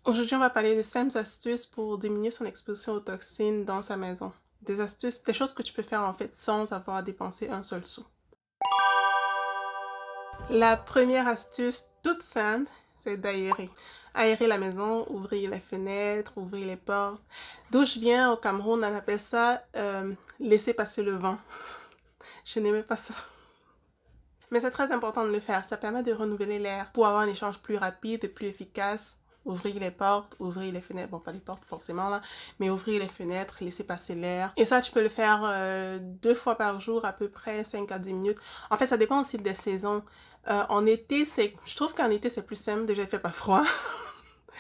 Aujourd'hui, on va parler de 5 astuces pour diminuer son exposition aux toxines dans sa maison. Des astuces, des choses que tu peux faire en fait sans avoir à dépenser un seul sou. La première astuce, toute simple, c'est d'aérer. Aérer la maison, ouvrir les fenêtres, ouvrir les portes. D'où je viens, au Cameroun, on appelle ça laisser passer le vent. Je n'aimais pas ça. Mais c'est très important de le faire. Ça permet de renouveler l'air pour avoir un échange plus rapide et plus efficace. Ouvrir les portes, ouvrir les fenêtres. Bon, pas les portes forcément là, mais ouvrir les fenêtres, laisser passer l'air. Et ça, tu peux le faire 2 fois par jour, à peu près 5 à 10 minutes. En fait, ça dépend aussi des saisons. En été, je trouve qu'en été, c'est plus simple. Déjà, il fait pas froid.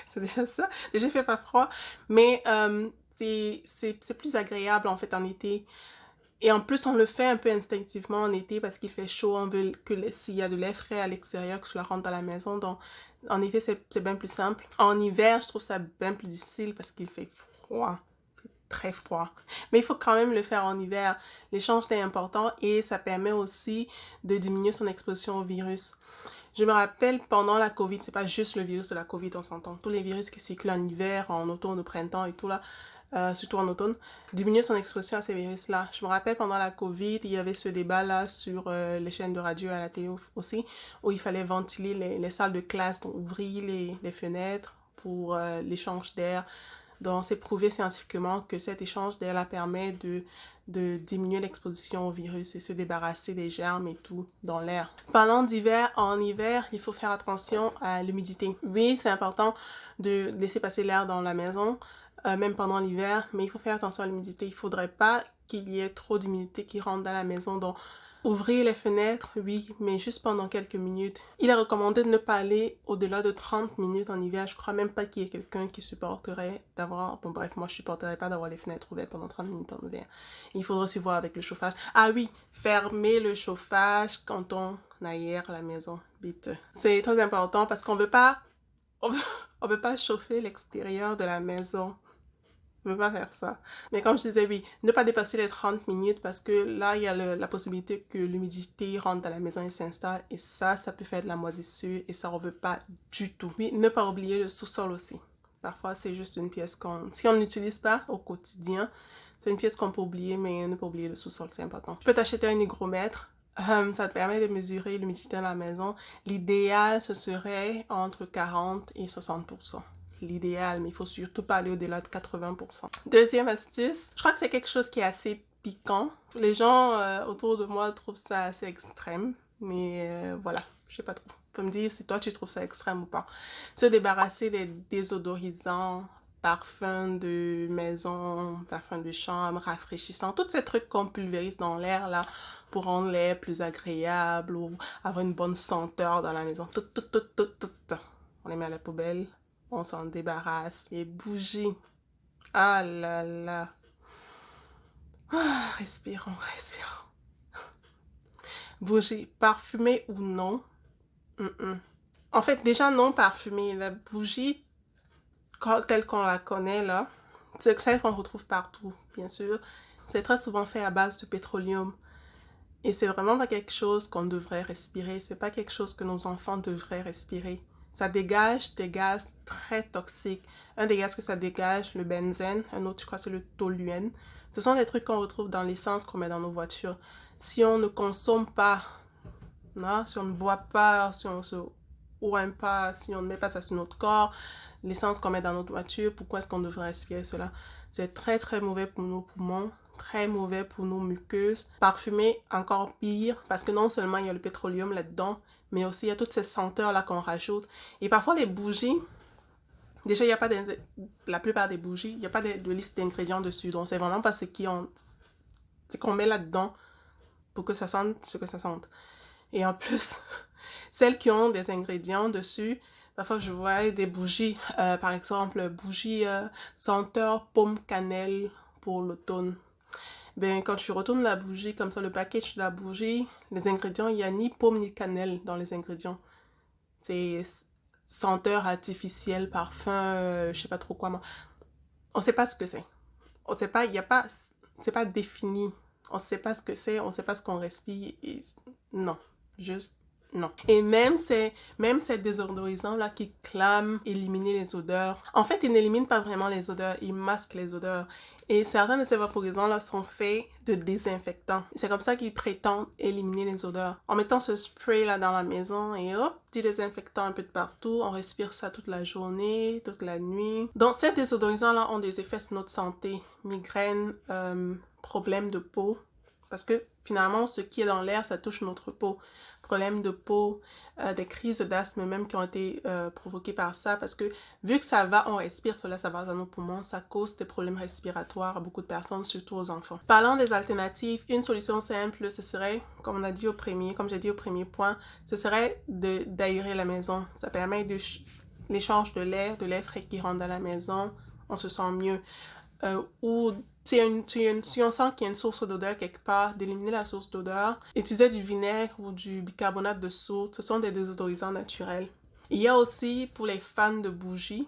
C'est déjà ça. Déjà, il fait pas froid. Mais c'est plus agréable en fait en été. Et en plus, on le fait un peu instinctivement en été parce qu'il fait chaud, on veut que s'il y a de l'air frais à l'extérieur, que cela rentre dans la maison. Donc, en été, c'est bien plus simple. En hiver, je trouve ça bien plus difficile parce qu'il fait froid. Très froid. Mais il faut quand même le faire en hiver. L'échange est important et ça permet aussi de diminuer son exposition au virus. Je me rappelle pendant la COVID, c'est pas juste le virus de la COVID, on s'entend. Tous les virus qui circulent en hiver, en automne, au printemps et tout là, surtout en automne, diminuer son exposition à ces virus-là. Je me rappelle pendant la COVID, il y avait ce débat-là sur les chaînes de radio à la télé aussi, où il fallait ventiler les salles de classe, donc ouvrir les fenêtres pour l'échange d'air. Donc, c'est prouvé scientifiquement que cet échange d'air-là permet de diminuer l'exposition au virus et se débarrasser des germes et tout dans l'air. Parlant d'hiver, en hiver, il faut faire attention à l'humidité. Oui, c'est important de laisser passer l'air dans la maison, même pendant l'hiver, mais il faut faire attention à l'humidité. Il ne faudrait pas qu'il y ait trop d'humidité qui rentre dans la maison. Donc, ouvrir les fenêtres, oui, mais juste pendant quelques minutes. Il est recommandé de ne pas aller au-delà de 30 minutes en hiver. Je crois même pas qu'il y ait quelqu'un qui supporterait d'avoir... Bon bref, moi je supporterais pas d'avoir les fenêtres ouvertes pendant 30 minutes en hiver. Il faudra aussi voir avec le chauffage. Ah oui, fermer le chauffage quand on aère la maison. Vite. C'est très important parce qu'on veut pas... On veut pas chauffer l'extérieur de la maison. Je ne veux pas faire ça. Mais comme je disais, oui, ne pas dépasser les 30 minutes parce que là, il y a la possibilité que l'humidité rentre dans la maison et s'installe. Et ça peut faire de la moisissure et ça, on ne veut pas du tout. Oui, ne pas oublier le sous-sol aussi. Parfois, c'est juste une pièce si on n'utilise pas au quotidien, c'est une pièce qu'on peut oublier, mais ne pas oublier le sous-sol, c'est important. Tu peux t'acheter un hygromètre. Ça te permet de mesurer l'humidité dans la maison. L'idéal, ce serait entre 40 et 60%. L'idéal, mais il faut surtout pas aller au-delà de 80%. Deuxième astuce, je crois que c'est quelque chose qui est assez piquant. Les gens autour de moi trouvent ça assez extrême, mais voilà, je sais pas trop. Tu peux me dire si toi tu trouves ça extrême ou pas. Se débarrasser des désodorisants, parfums de maison, parfums de chambre, rafraîchissants, tous ces trucs qu'on pulvérise dans l'air là pour rendre l'air plus agréable ou avoir une bonne senteur dans la maison. Tout. On les met à la poubelle. On s'en débarrasse. Les bougies. Ah là là. Ah, respirons. Bougie, parfumée ou non. En fait, déjà non parfumée. La bougie, telle qu'on la connaît là, c'est celle qu'on retrouve partout, bien sûr. C'est très souvent fait à base de pétroleum. Et c'est vraiment pas quelque chose qu'on devrait respirer. C'est pas quelque chose que nos enfants devraient respirer. Ça dégage des gaz très toxiques. Un des gaz que ça dégage, le benzène. Un autre, je crois, c'est le toluène. Ce sont des trucs qu'on retrouve dans l'essence qu'on met dans nos voitures. Si on ne consomme pas, non, si on ne boit pas, si on se oint pas, si on ne met pas ça sur notre corps, l'essence qu'on met dans notre voiture, pourquoi est-ce qu'on devrait respirer cela? C'est très très mauvais pour nos poumons, très mauvais pour nos muqueuses. Parfumer, encore pire, parce que non seulement il y a le pétroleum là-dedans, mais aussi il y a toutes ces senteurs là qu'on rajoute. Et parfois les bougies, déjà il n'y a pas la plupart des bougies, il n'y a pas de liste d'ingrédients dessus. Donc c'est vraiment pas ce qu'on met là-dedans pour que ça sente ce que ça sente. Et en plus, celles qui ont des ingrédients dessus, parfois je vois des bougies, par exemple, bougie senteur pomme cannelle pour l'automne. Ben, quand tu retournes la bougie, comme ça, le package de la bougie, les ingrédients, il n'y a ni pomme ni cannelle dans les ingrédients. C'est senteur artificielle, parfum, je sais pas trop quoi. On sait pas ce que c'est. On sait pas, il y a pas, c'est pas défini. On sait pas ce que c'est, on sait pas ce qu'on respire. Et non, juste Non. Et même ces désodorisants-là qui clament éliminer les odeurs, en fait, ils n'éliminent pas vraiment les odeurs, ils masquent les odeurs. Et certains de ces vaporisants-là sont faits de désinfectants. C'est comme ça qu'ils prétendent éliminer les odeurs. En mettant ce spray-là dans la maison et hop, petit désinfectant un peu de partout, on respire ça toute la journée, toute la nuit. Donc, ces désodorisants-là ont des effets sur notre santé. Migraine, problèmes de peau. Parce que finalement, ce qui est dans l'air, ça touche notre peau. Problèmes de peau, des crises d'asthme même qui ont été provoquées par ça. Parce que vu que ça va, on respire, cela, ça va dans nos poumons, ça cause des problèmes respiratoires à beaucoup de personnes, surtout aux enfants. Parlant des alternatives, une solution simple, ce serait, comme j'ai dit au premier point, ce serait d'aérer la maison. Ça permet l'échange de l'air frais qui rentre dans la maison, on se sent mieux. Ou si on sent qu'il y a une source d'odeur quelque part, d'éliminer la source d'odeur, utiliser du vinaigre ou du bicarbonate de soude, ce sont des désodorisants naturels. Il y a aussi pour les fans de bougies,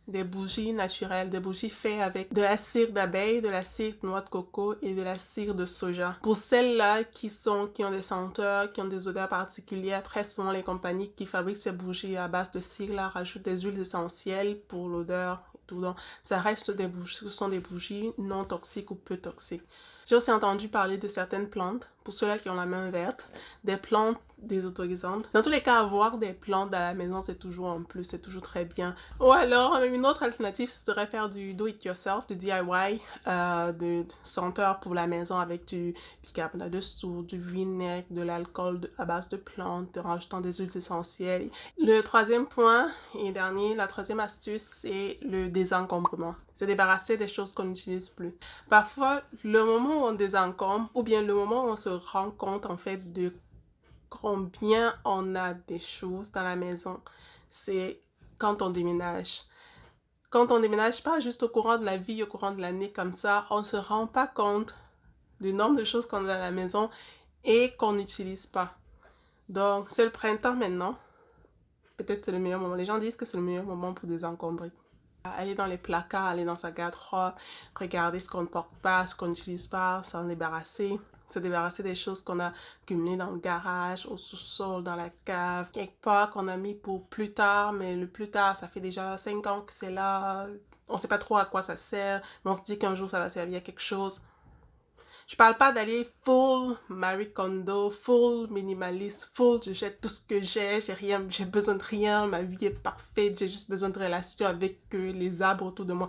des bougies naturelles, des bougies faites avec de la cire d'abeille, de la cire de noix de coco et de la cire de soja. Pour celles-là qui ont des senteurs, qui ont des odeurs particulières, très souvent les compagnies qui fabriquent ces bougies à base de cire-là rajoutent des huiles essentielles pour l'odeur. Donc, ça reste des bougies, ce sont des bougies non toxiques ou peu toxiques. J'ai aussi entendu parler de certaines plantes, pour ceux-là qui ont la main verte, des plantes désodorisantes. Dans tous les cas, avoir des plantes dans la maison, c'est toujours un plus, c'est toujours très bien. Ou alors, une autre alternative, ce serait faire du do-it-yourself, du DIY, de senteur pour la maison avec du bicarbonate de soude, du vinaigre, de l'alcool à base de plantes, en rajoutant des huiles essentielles. Le troisième point et dernier, la troisième astuce, c'est le désencombrement. Se débarrasser des choses qu'on n'utilise plus. Parfois, le moment où on désencombre, ou bien le moment où on se rend compte en fait de combien on a des choses dans la maison, c'est quand on déménage. Quand on déménage, pas juste au courant de la vie, au courant de l'année comme ça, on ne se rend pas compte du nombre de choses qu'on a dans la maison et qu'on n'utilise pas. Donc, c'est le printemps maintenant. Peut-être c'est le meilleur moment. Les gens disent que c'est le meilleur moment pour désencombrer. Aller dans les placards, aller dans sa garde-robe, regarder ce qu'on ne porte pas, ce qu'on n'utilise pas, s'en débarrasser. Se débarrasser des choses qu'on a cumulées dans le garage, au sous-sol, dans la cave, quelque part qu'on a mis pour plus tard, mais le plus tard, ça fait déjà 5 ans que c'est là. On ne sait pas trop à quoi ça sert, mais on se dit qu'un jour ça va servir à quelque chose. Je parle pas d'aller full Marie Kondo, full minimaliste, full je jette tout ce que j'ai rien, j'ai besoin de rien, ma vie est parfaite, j'ai juste besoin de relations avec les arbres autour de moi.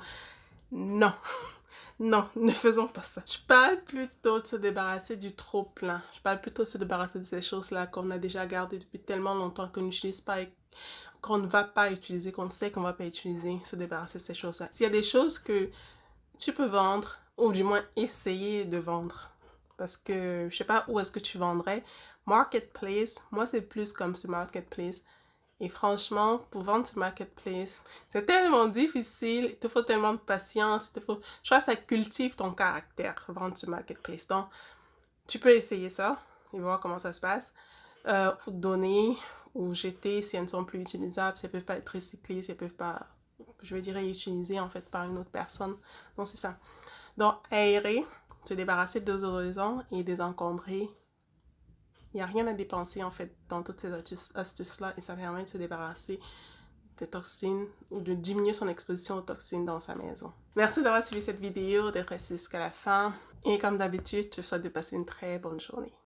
Non, non, ne faisons pas ça. Je parle plutôt de se débarrasser du trop plein. Je parle plutôt de se débarrasser de ces choses-là qu'on a déjà gardées depuis tellement longtemps qu'on n'utilise pas et qu'on ne va pas utiliser, qu'on sait qu'on ne va pas utiliser, se débarrasser de ces choses-là. S'il y a des choses que tu peux vendre, ou du moins essayer de vendre. Parce que je sais pas où est-ce que tu vendrais. Marketplace, moi c'est plus comme ce Marketplace. Et franchement, pour vendre ce Marketplace, c'est tellement difficile, il te faut tellement de patience, je crois que ça cultive ton caractère, vendre ce Marketplace. Donc, tu peux essayer ça et voir comment ça se passe. Ou donner ou jeter si elles ne sont plus utilisables, si elles ne peuvent pas être recyclées, si elles ne peuvent pas, je vais dire, utilisées en fait par une autre personne. Donc, c'est ça. Donc, aérer, se débarrasser de désodorisants et désencombrer. Il n'y a rien à dépenser en fait dans toutes ces astuces-là et ça permet de se débarrasser des toxines ou de diminuer son exposition aux toxines dans sa maison. Merci d'avoir suivi cette vidéo, d'être resté jusqu'à la fin et comme d'habitude, je te souhaite de passer une très bonne journée.